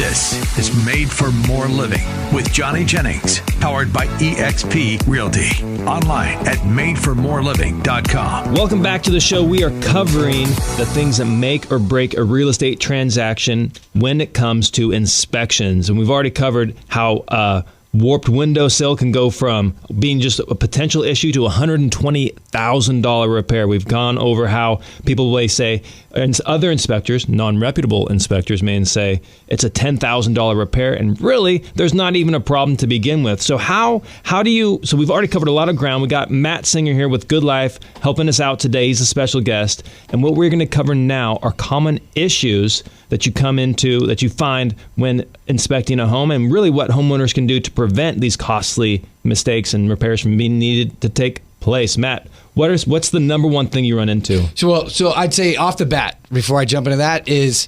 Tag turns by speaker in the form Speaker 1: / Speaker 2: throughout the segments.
Speaker 1: This is Made for More Living with Johnny Jennings, powered by eXp Realty. Online at madeformoreliving.com.
Speaker 2: Welcome back to the show. We are covering the things that make or break a real estate transaction when it comes to inspections. And we've already covered how warped windowsill can go from being just a potential issue to $120,000 repair. We've gone over how people may say, and other inspectors, non-reputable inspectors may say, it's a $10,000 repair, and really, there's not even a problem to begin with. So how do you, so we've already covered a lot of ground. We got Matt Zinger here with Good Life helping us out today. He's a special guest. And what we're going to cover now are common issues that you come into, that you find when inspecting a home, and really what homeowners can do to prevent these costly mistakes and repairs from being needed to take place. Matt, what's the number one thing you run into?
Speaker 3: So I'd say off the bat, before I jump into that, is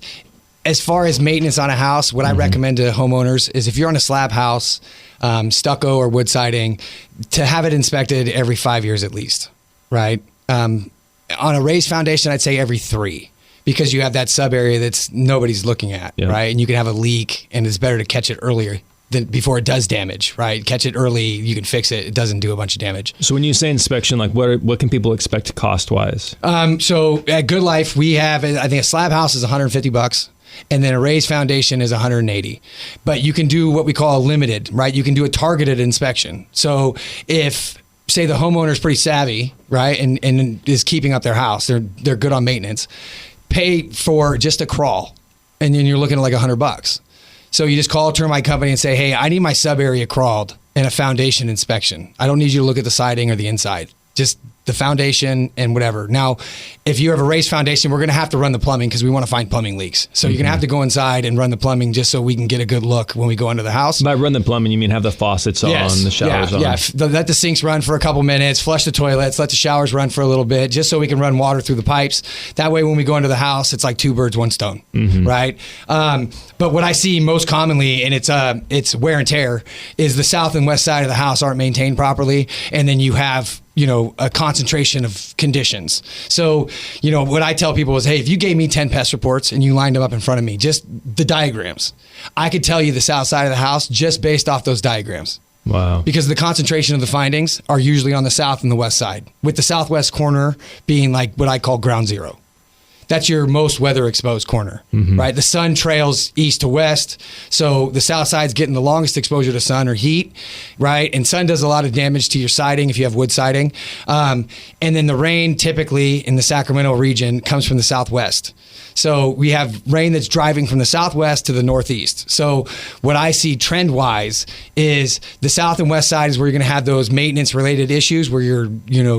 Speaker 3: as far as maintenance on a house, what I recommend to homeowners is if you're on a slab house, stucco or wood siding, to have it inspected every 5 years at least, right? On a raised foundation, I'd say every 3. Because you have that sub area that's nobody's looking at, right? And you can have a leak, and it's better to catch it earlier than before it does damage, right? Catch it early, you can fix it. It doesn't do a bunch of damage.
Speaker 2: So when you say inspection, like what can people expect cost-wise?
Speaker 3: So at Good Life, we have, I think a slab house is $150. And then a raised foundation is $180. But you can do what we call a limited, right? You can do a targeted inspection. So if, say, the homeowner is pretty savvy, right, and is keeping up their house, they're good on maintenance, pay for just a crawl, and then you're looking at like $100. So you just call a termite company and say, hey, I need my sub area crawled and a foundation inspection. I don't need you to look at the siding or the inside, just the foundation and whatever. Now, if you have a raised foundation, we're going to have to run the plumbing because we want to find plumbing leaks. So you're going to have to go inside and run the plumbing just so we can get a good look when we go into the house.
Speaker 2: By run the plumbing, you mean have the faucets on, the showers on?
Speaker 3: Yeah, let the sinks run for a couple minutes, flush the toilets, let the showers run for a little bit, just so we can run water through the pipes. That way, when we go into the house, it's like 2 birds, 1 stone, right? But what I see most commonly, and it's wear and tear, is the south and west side of the house aren't maintained properly, and then you have a concentration of conditions. So, what I tell people is, hey, if you gave me 10 pest reports and you lined them up in front of me, just the diagrams, I could tell you the south side of the house just based off those diagrams.
Speaker 2: Wow.
Speaker 3: Because the concentration of the findings are usually on the south and the west side, with the southwest corner being like what I call ground zero. That's your most weather exposed corner, right? The sun trails east to west. So the south side's getting the longest exposure to sun or heat, right? And sun does a lot of damage to your siding if you have wood siding. And then the rain typically in the Sacramento region comes from the southwest. So we have rain that's driving from the southwest to the northeast. So what I see trend-wise is the south and west side is where you're going to have those maintenance-related issues where your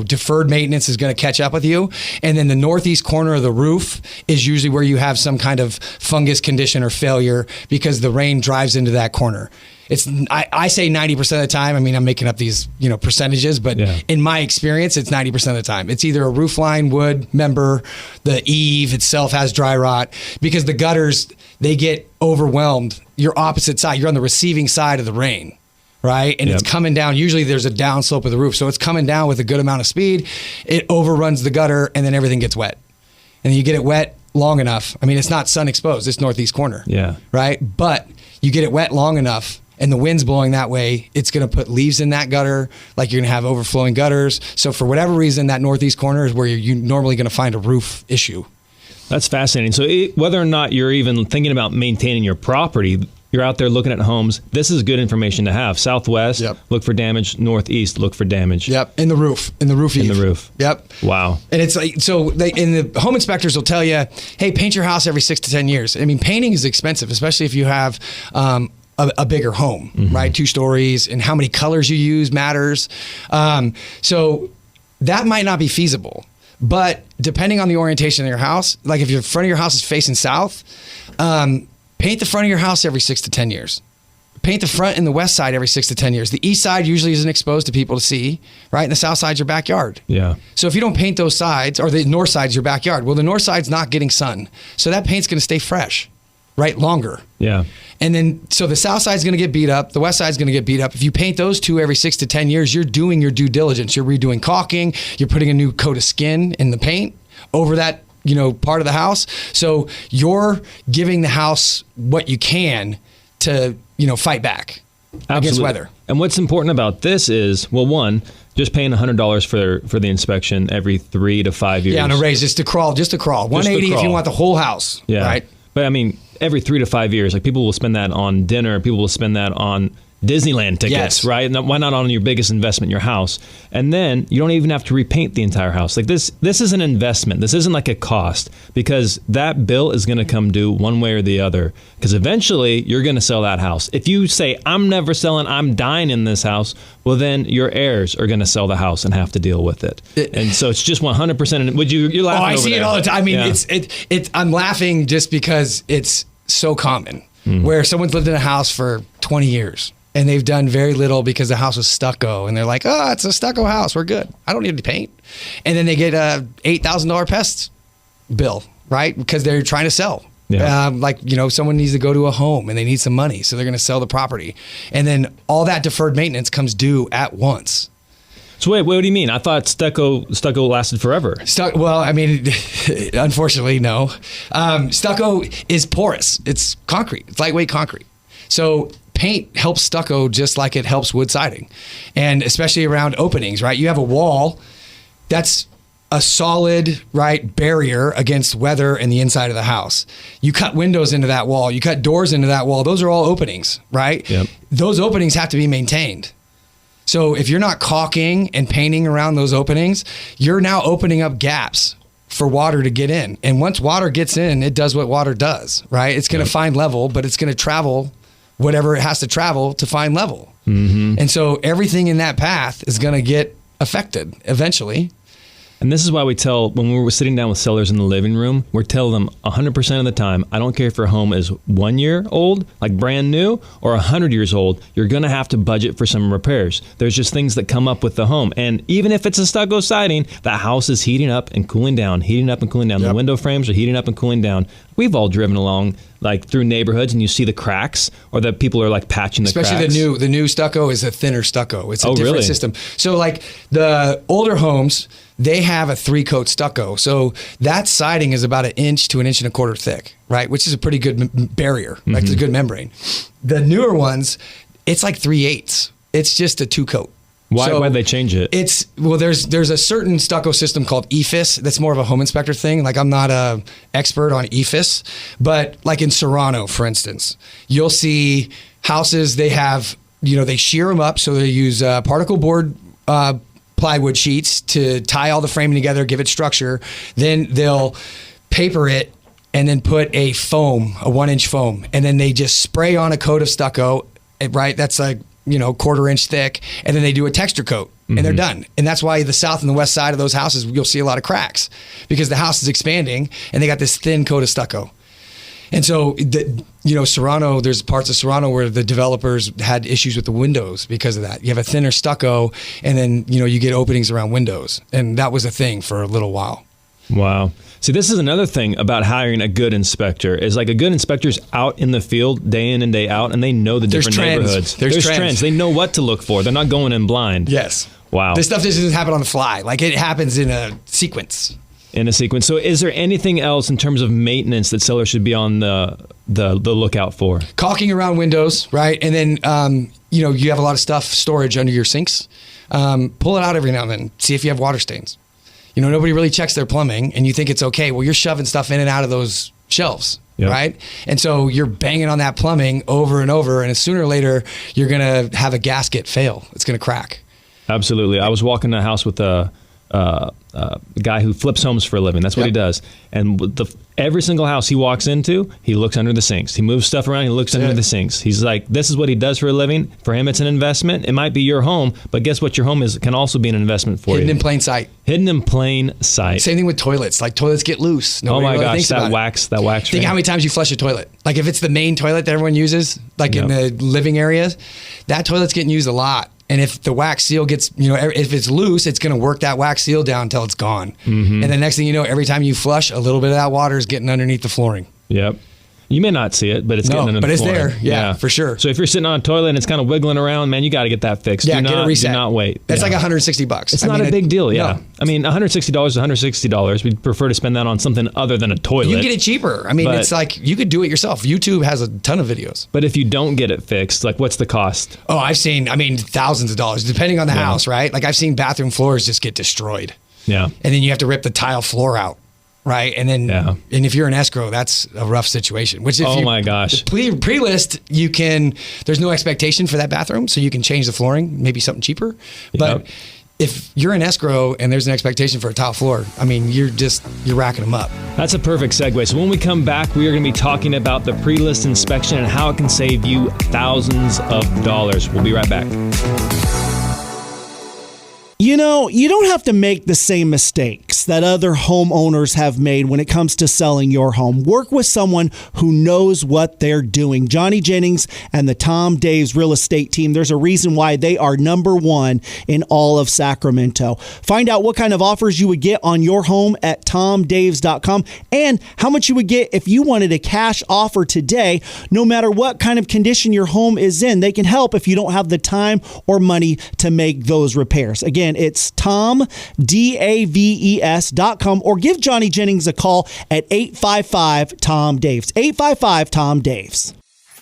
Speaker 3: deferred maintenance is going to catch up with you. And then the northeast corner of the roof is usually where you have some kind of fungus condition or failure because the rain drives into that corner. I say 90% of the time. I mean, I'm making up these, percentages, but in my experience, it's 90% of the time. It's either a roof line, wood, member, the eave itself has dry rot because the gutters, they get overwhelmed. You're opposite side. You're on the receiving side of the rain, right? And it's coming down. Usually there's a downslope of the roof. So it's coming down with a good amount of speed. It overruns the gutter and then everything gets wet. And then you get it wet long enough. I mean, it's not sun exposed. It's northeast corner, right? But you get it wet long enough and the wind's blowing that way, it's going to put leaves in that gutter, like you're going to have overflowing gutters. So for whatever reason, that northeast corner is where you're normally going to find a roof issue.
Speaker 2: That's fascinating. So whether or not you're even thinking about maintaining your property, you're out there looking at homes, this is good information to have. Southwest, look for damage. Northeast, look for damage.
Speaker 3: In the roof. In the roof.
Speaker 2: Wow.
Speaker 3: And it's like, and the home inspectors will tell you, hey, paint your house every 6 to 10 years. I mean, painting is expensive, especially if you have a bigger home, right? 2 stories, and how many colors you use matters. So that might not be feasible. But depending on the orientation of your house, like if your front of your house is facing south, paint the front of your house every 6 to 10 years. Paint the front and the west side every 6 to 10 years. The east side usually isn't exposed to people to see, right? And the south side's your backyard.
Speaker 2: Yeah.
Speaker 3: So if you don't paint those sides, or the north side's your backyard, well, the north side's not getting sun. So that paint's going to stay fresh, right? Longer.
Speaker 2: Yeah.
Speaker 3: And then, so the south side's going to get beat up. The west side's going to get beat up. If you paint those 2 every 6 to 10 years, you're doing your due diligence. You're redoing caulking. You're putting a new coat of skin in the paint over that part of the house. So you're giving the house what you can to, fight back against weather.
Speaker 2: And what's important about this is, well, one, just paying $100 for the inspection every 3 to 5 years.
Speaker 3: Yeah, on a raise, just to crawl. $180 if you want the whole house.
Speaker 2: Yeah.
Speaker 3: Right.
Speaker 2: But I mean, every 3 to 5 years, like people will spend that on dinner. People will spend that on Disneyland tickets,
Speaker 3: yes.
Speaker 2: right? And why not on your biggest investment, your house? And then you don't even have to repaint the entire house. Like this is an investment. This isn't like a cost, because that bill is going to come due one way or the other, because eventually you're going to sell that house. If you say, I'm never selling, I'm dying in this house, well, then your heirs are going to sell the house and have to deal with it. And so it's just 100%. You're laughing
Speaker 3: I
Speaker 2: over
Speaker 3: see
Speaker 2: there.
Speaker 3: it all the time. I mean,
Speaker 2: Yeah.
Speaker 3: I'm laughing just because it's so common, where someone's lived in a house for 20 years. And they've done very little because the house was stucco. And they're like, oh, it's a stucco house. We're good. I don't need to paint. And then they get a $8,000 pest bill, right? Because they're trying to sell.
Speaker 2: Yeah.
Speaker 3: Someone needs to go to a home and they need some money. So they're going to sell the property. And then all that deferred maintenance comes due at once.
Speaker 2: So wait, what do you mean? I thought stucco lasted forever.
Speaker 3: Well, I mean, unfortunately, no. Stucco is porous. It's concrete. It's lightweight concrete. So paint helps stucco just like it helps wood siding, and especially around openings, right? You have a wall that's a solid, right, barrier against weather in the inside of the house. You cut windows into that wall. You cut doors into that wall. Those are all openings, right?
Speaker 2: Yep.
Speaker 3: Those openings have to be maintained. So if you're not caulking and painting around those openings, you're now opening up gaps for water to get in. And once water gets in, it does what water does, right? It's going to find level, but it's going to travel whatever it has to travel to find level. Mm-hmm. And so everything in that path is going to get affected eventually.
Speaker 2: And this is why we tell, when we're sitting down with sellers in the living room, we're telling them 100% of the time, I don't care if your home is 1 year old, like brand new, or 100 years old, you're going to have to budget for some repairs. There's just things that come up with the home. And even if it's a stucco siding, the house is heating up and cooling down, heating up and cooling down. Yep. The window frames are heating up and cooling down. We've all driven along like through neighborhoods and you see the cracks, or that people are like patching the cracks.
Speaker 3: Especially the new stucco is a thinner stucco. It's a different system. So like the older homes, they have a 3-coat stucco. So that siding is about 1 inch to 1.25 inches thick, right? Which is a pretty good barrier, like it's a good membrane. The newer ones, it's like 3/8. It's just a 2-coat.
Speaker 2: Why'd they change it?
Speaker 3: There's a certain stucco system called EFIS. That's more of a home inspector thing. Like I'm not a expert on EFIS, but like in Serrano, for instance, you'll see houses, they have, they shear them up. So they use particle board plywood sheets to tie all the framing together, give it structure. Then they'll paper it and then put a 1-inch foam. And then they just spray on a coat of stucco, right? That's like, 1/4 inch thick. And then they do a texture coat and they're done. And that's why the south and the west side of those houses, you'll see a lot of cracks because the house is expanding and they got this thin coat of stucco. And so, Serrano, there's parts of Serrano where the developers had issues with the windows because of that. You have a thinner stucco and then, you get openings around windows. And that was a thing for a little while.
Speaker 2: Wow. See, this is another thing about hiring a good inspector is like a good inspector's out in the field day in and day out, and they know the different neighborhoods. There's trends. They know what to look for. They're not going in blind.
Speaker 3: Yes.
Speaker 2: Wow.
Speaker 3: This stuff doesn't happen on the fly. Like it happens in a sequence.
Speaker 2: So is there anything else in terms of maintenance that sellers should be on the lookout for?
Speaker 3: Caulking around windows, right? And then, you have a lot of storage under your sinks. Pull it out every now and then. See if you have water stains. Nobody really checks their plumbing and you think it's okay. Well, you're shoving stuff in and out of those shelves, right? And so you're banging on that plumbing over and over. And sooner or later, you're going to have a gasket fail. It's going to crack. Absolutely.
Speaker 2: I was walking a house with a guy who flips homes for a living. That's what he does. And every single house he walks into, he looks under the sinks. He moves stuff around. He looks under the sinks. He's like, this is what he does for a living. For him, it's an investment. It might be your home, but guess what? Your home can also be an investment for you.
Speaker 3: Hidden in plain sight.
Speaker 2: Hidden in plain sight.
Speaker 3: Same thing with toilets. Like toilets get loose.
Speaker 2: Nobody really thinks about it. That wax.
Speaker 3: Think how many times you flush a toilet. Like if it's the main toilet that everyone uses, like in the living areas, that toilet's getting used a lot. And if the wax seal gets, if it's loose, it's going to work that wax seal down until it's gone. Mm-hmm. And the next thing you know, every time you flush, a little bit of that water is getting underneath the flooring.
Speaker 2: Yep. You may not see it, but it's getting into
Speaker 3: but
Speaker 2: the
Speaker 3: it's
Speaker 2: flooring.
Speaker 3: there. Yeah, for sure.
Speaker 2: So if you're sitting on a toilet and it's kind of wiggling around, man, you got to get that fixed.
Speaker 3: Yeah, get it reset.
Speaker 2: Do not wait.
Speaker 3: It's like $160.
Speaker 2: It's not a big deal. Yeah. No. I mean, $160 is $160. We'd prefer to spend that on something other than a toilet.
Speaker 3: You can get it cheaper. I mean, it's like you could do it yourself. YouTube has a ton of videos.
Speaker 2: But if you don't get it fixed, like what's the cost?
Speaker 3: Oh, I've seen, thousands of dollars, depending on the house, right? Like I've seen bathroom floors just get destroyed.
Speaker 2: Yeah.
Speaker 3: And then you have to rip the tile floor out. Right. And then, and if you're in escrow, that's a rough situation, which if
Speaker 2: my gosh,
Speaker 3: pre-list, there's no expectation for that bathroom. So you can change the flooring, maybe something cheaper. But if you're in escrow and there's an expectation for a tile floor, you're racking them up.
Speaker 2: That's a perfect segue. So when we come back, we are going to be talking about the pre-list inspection and how it can save you thousands of dollars. We'll be right back.
Speaker 4: You don't have to make the same mistakes that other homeowners have made when it comes to selling your home. Work with someone who knows what they're doing. Johnny Jennings and the Tom Daves real estate team, there's a reason why they are number one in all of Sacramento. Find out what kind of offers you would get on your home at tomdaves.com and how much you would get if you wanted a cash offer today. No matter what kind of condition your home is in, they can help if you don't have the time or money to make those repairs. Again, it's TomDaves.com or give Johnny Jennings a call at 855-TOM-DAVES. 855-TOM-DAVES.